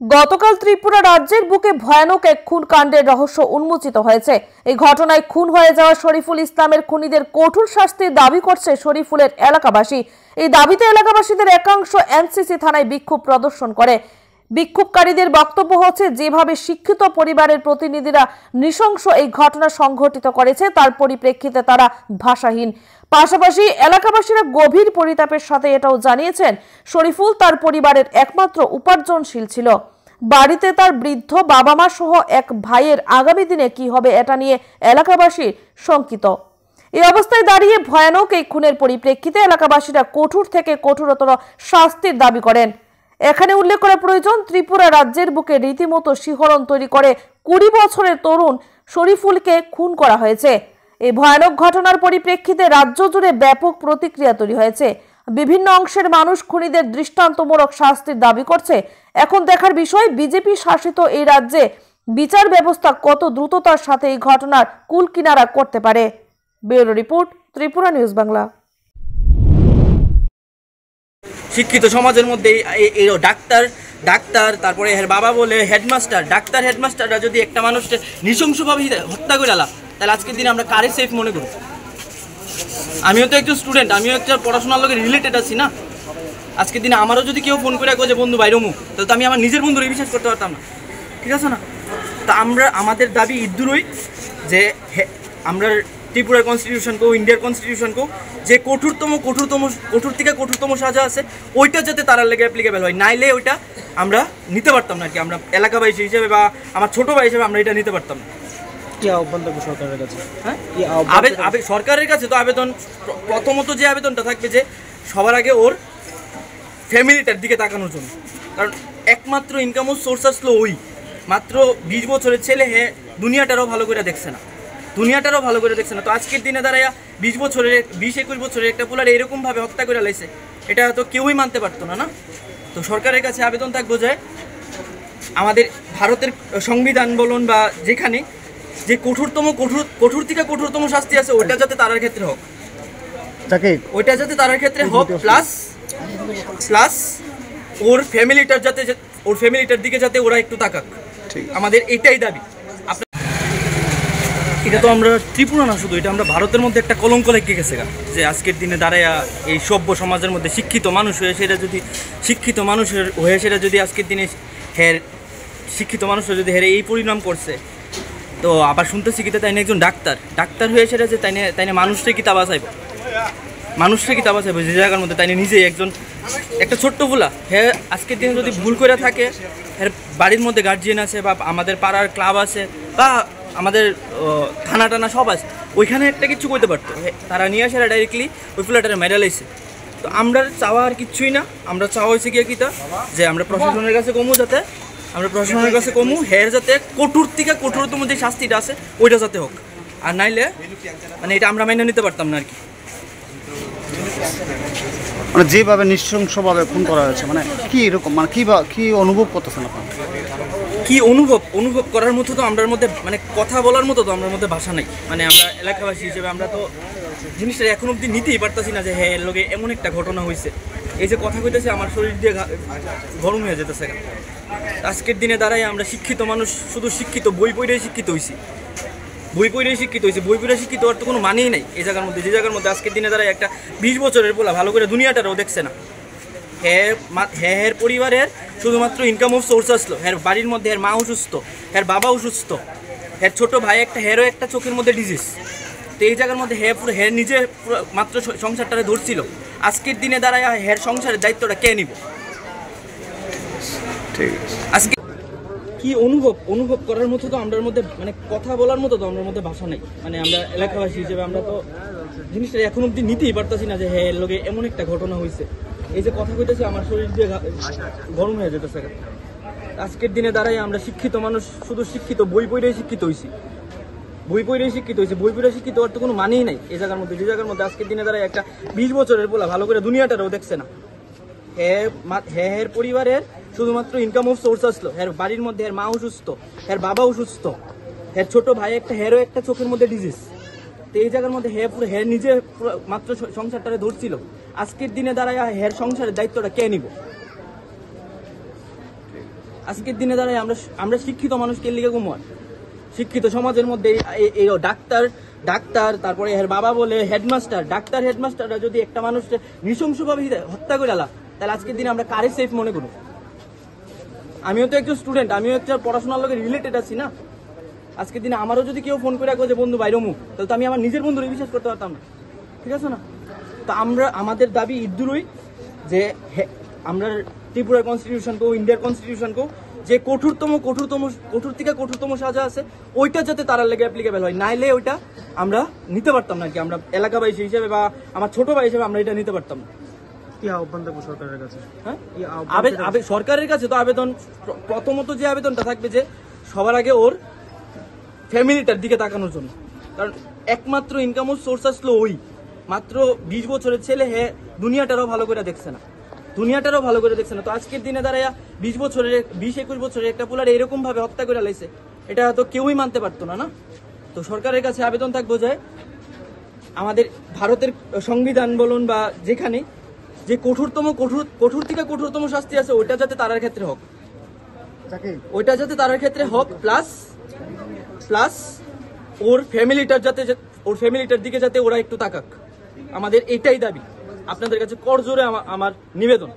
গতকাল ত্রিপুরা রাজ্যের বুকে ভয়ানক এক খুন কাণ্ডের রহস্য উন্মোচিত হয়েছে। এই ঘটনায় খুন হয়ে যাওয়া শরীফুল ইসলামের খুনিদের কঠোর শাস্তির দাবি করছে শরীফুলের এলাকাবাসী। এই দাবিতে এলাকাবাসীদের একাংশ এনসিসি থানায় বিক্ষোভ প্রদর্শন করে। বিক্ষোভকারীদের বক্তব্য হচ্ছে, যেভাবে শিক্ষিত পরিবারের প্রতিনিধিরা নৃশংস এই ঘটনা সংঘটিত করেছে তার পরিপ্রেক্ষিতে তারা ভাষাহীন। পাশাপাশি এলাকাবাসীরা গভীর পরিতাপের সাথে এটাও জানিয়েছেন, শরীফুল তার পরিবারের একমাত্র উপার্জনশীল ছিল। বাড়িতে তার বৃদ্ধ বাবা মা সহ এক ভাইয়ের আগামী দিনে কি হবে এটা নিয়ে এলাকাবাসী শঙ্কিত। এই অবস্থায় দাঁড়িয়ে ভয়ানক এই খুনের পরিপ্রেক্ষিতে এলাকাবাসীরা কঠোর থেকে কঠোরতর শাস্তির দাবি করেন। এখানে উল্লেখ করা প্রয়োজন, ত্রিপুরা রাজ্যের বুকে রীতিমতো শিহরণ তৈরি করে 20 বছরের তরুণ শরীফুলকে খুন করা হয়েছে। এই ভয়ানক ঘটনার পরিপ্রেক্ষিতে রাজ্য জুড়ে ব্যাপক প্রতিক্রিয়া তৈরি হয়েছে। বিভিন্ন অংশের মানুষ খুনিদের দৃষ্টান্তমূলক শাস্তির দাবি করছে। এখন দেখার বিষয়, বিজেপি শাসিত এই রাজ্যে বিচার ব্যবস্থা কত দ্রুততার সাথে এই ঘটনার কুল কিনারা করতে পারে। Bureau report, Tripura news Bangla. শিক্ষিত সমাজের মধ্যে এই ডাক্তার তারপরে এর বাবা বলে হেডমাস্টার, ডাক্তার হেডমাস্টাররা যদি একটা মানুষকে নৃশংসভাবে হত্যা করে আলা, তাহলে আজকের দিনে আমরা কারে সেফ মনে করি? আমিও তো একজন স্টুডেন্ট, আমিও একটা পড়াশোনার লোকের রিলেটেড আছি না। আজকের দিনে আমারও যদি কেউ ফোন করে যে বন্ধু বাইরে মুখ, তাহলে তো আমি আমার নিজের বন্ধুরে বিশ্বাস করতে পারতাম না, ঠিক আছে না? তা আমাদের দাবি ইদুরই যে আমরা ত্রিপুরার কনস্টিটিউশনকেও ইন্ডিয়ার কনস্টিটিউশনকেও যে কঠোর থেকে কঠোরতম সাজা আছে ওইটা যাতে তার লেগে অ্যাপ্লিকেবল হয়, নাইলে ওইটা আমরা নিতে পারতাম না আর কি। আমরা এলাকাবাসী হিসেবে বা আমার ছোটো ভাই হিসেবে আমরা এটা নিতে পারতাম না। কি আহ্বান থাকবে সরকারের কাছে? হ্যাঁ, সরকারের কাছে তো আবেদন, প্রথমত যে আবেদনটা থাকবে যে সবার আগে ওর ফ্যামিলিটার দিকে তাকানোর জন্য, কারণ একমাত্র ইনকাম সোর্স আসলো ওই। মাত্র 20 বছরের ছেলে দুনিয়াটারও ভালো করে দেখছে না। তো আজকের দিনে দাঁড়াইয়া 20-21 বছরের একটা পোলার এরকমভাবে হত্যা করে লাইছে, এটা তো কেউই মানতে পারতো না। তো সরকারের কাছে আবেদন থাকবো যে আমাদের ভারতের সংবিধান বলুন বা যেখানে যে কঠোর থেকে কঠোরতম শাস্তি আছে ওইটা যাতে তার ক্ষেত্রে হোক, প্লাস ওর ফ্যামিলিটার দিকে যাতে ওরা একটু তাকাক। আমাদের এটাই দাবি। এটা তো আমরা ত্রিপুরা না শুধু, এটা আমরা ভারতের মধ্যে একটা কলঙ্ক লেগে গেছে যে আজকের দিনে দাঁড়াইয়া এই সভ্য সমাজের মধ্যে শিক্ষিত মানুষ হয়ে সেটা যদি আজকের দিনে শিক্ষিত মানুষের যদি এই পরিণাম করছে, তো আবার শুনতেছি কি তাই একজন ডাক্তার হয়ে সেটা যে তাই মানুষটাই কি তা বাঁচাইব যে জায়গার মধ্যে তাই নিজেই একটা ছোট্ট ভুলা আজকের দিনে যদি ভুল করে থাকে, বাড়ির মধ্যে গার্জিয়ান আছে বা আমাদের পাড়ার ক্লাব আছে বা আমাদের থানা সব আছে, ওইখানে একটা কিছু করতে পারতো, তারা নিয়ে আসে ডাইরেক্টলি ওই ফুলাটারে মেডাল আইছে। তো আমরা চাওয়া আর কিছুই না, আমরা চাওয়া হয়েছে গিয়ে কিতা যে আমরা প্রশাসনের কাছে কমু যাতে কঠোর থেকে কঠোরতম যে শাস্তিটা আছে ওইটা যাতে হোক, আর নাইলে মানে এটা আমরা মেনে নিতে পারতাম না আর কি। মানে যেভাবে নৃশংসভাবে খুন করা হয়েছে, মানে কি এরকম, মানে কি অনুভব করতেছেন আপনারা? কি অনুভব করার মতো তো আমাদের মধ্যে, মানে কথা বলার মতো তো আমাদের মধ্যে ভাষা নেই। মানে আমরা এলাকাবাসী হিসেবে আমরা তো জিনিসটা এখন অবধি নিতেই পারতাছি না যে এর লোকে এমন একটা ঘটনা হয়েছে। এই যে কথা কইতেছে আমার শরীর দিয়ে গরম হয়ে যেতেছে। আজকের দিনে দাঁড়াই আমরা শিক্ষিত মানুষ, শুধু শিক্ষিত বই পড়েই শিক্ষিত হয়েছি, বই পড়ে শিক্ষিত হওয়ার তো কোনো মানেই নাই এই জায়গার মধ্যে। যে জায়গার মধ্যে আজকের দিনে দাঁড়ায় একটা 20 বছরের পোলা ভালো করে দুনিয়াটারও দেখছে না। হের পরিবারের শুধুমাত্র ইনকাম অফ সোর্স আসলো, বাড়ির মধ্যে মা অসুস্থ, বাবা অসুস্থ, ছোট ভাই একটা চোখের মধ্যে ডিজিজ। তো এই জায়গার মধ্যে নিজে মাত্র সংসারটারে ধরছিল। আজকের দিনে দাঁড়ায় সংসারের দায়িত্বটা কে নিব? আজকে কি অনুভব করার মতো তো আমাদের মধ্যে, মানে কথা বলার মতো তো আমাদের মধ্যে ভাষা নেই। মানে আমরা এলাকাবাসী হিসেবে আমরা তো জিনিসটা এখন অবধি নিতেই পারতাছি না যে এর লোকে এমন একটা ঘটনা হয়েছে। এই যে কথা কইতেছে আমার শরীর দিয়ে গরম হয়ে যেতেছে। আজকের দিনে দাঁড়াই আমরা শিক্ষিত মানুষ, শুধু শিক্ষিত বই পড়েই শিক্ষিত হওয়ার তো কোনো মানেই নাই এই জায়গার মধ্যে। যে জায়গার মধ্যে আজকের দিনে দাঁড়ায় একটা 20 বছরের পোলা ভালো করে দুনিয়াটারও দেখছে না। পরিবারের শুধুমাত্র ইনকাম অফ সোর্স আসলো, বাড়ির মধ্যে মা অসুস্থ, বাবা অসুস্থ, ছোট ভাই একটা চোখের মধ্যে ডিজিজ। তো এই জায়গার মধ্যে নিজে মাত্র সংসারটারে ধরছিল। আজকের দিনে দাঁড়ায় সংসারের দায়িত্বটা কে নিব? আজকের দিনে দাঁড়ায় আমরা শিক্ষিত মানুষকে লিগে ঘুমার শিক্ষিত সমাজের মধ্যে এই ডাক্তার তারপরে এর বাবা বলে হেডমাস্টার, ডাক্তার হেডমাস্টাররা যদি একটা মানুষকে নৃশংসভাবে হত্যা করে আলা, তাহলে আজকের দিনে আমরা কারে সেফ মনে করব? আমিও তো একজন স্টুডেন্ট, আমিও একটা পড়াশোনার লগে রিলেটেড আছি না। আজকের দিনে আমারও যদি কেউ ফোন করে যে বন্ধু বাইরমু, তাহলে তো আমি আমার নিজের বন্ধুরে বিশ্বাস করতে পারতাম না, ঠিক আছে না? তো আমাদের দাবি ইদ্দুরই যে আমরা ত্রিপুরার কনস্টিটিউশনকেও ইন্ডিয়ার কনস্টিটিউশনকেও যে কঠোর থেকে কঠোরতম সাজা আছে ওইটা যাতে তার লেগে অ্যাপ্লিকেবল হয়, নাইলে ওইটা আমরা নিতে পারতাম না কি, আমরা এলাকাবাসী হিসেবে বা আমার ছোট ভাই হিসেবে আমরা এটা নিতে পারতাম না। কি আহ্বান থাকবে সরকারের কাছে? হ্যাঁ, সরকারের কাছে তো আবেদন, প্রথমত যে আবেদনটা থাকবে যে সবার আগে ওর ফ্যামিলিটার দিকে তাকানোর জন্য, কারণ একমাত্র ইনকাম সোর্স আসলো ওই, মাত্র 20 বছরের ছেলে হ্যাঁ দুনিয়াটারও ভালো করে দেখছে না। তো আজকের দিনে দাঁড়ায় 20-21 বছরের একটা পোলার এরকম ভাবে হত্যা করে লাইছে, এটা তো কেউই মানতে পারতো না। তো সরকারের কাছে আবেদন থাকবো যে আমাদের ভারতের সংবিধান বলুন বা যেখানে যে কঠোর থেকে কঠোরতম শাস্তি আছে ওইটা যাতে তার ক্ষেত্রে হোক, প্লাস ওর ফ্যামিলিটার দিকে যাতে ওরা একটু তাকাক। আমাদের এটাই দাবি, আপনাদের কাছে করজোরে আমার নিবেদন।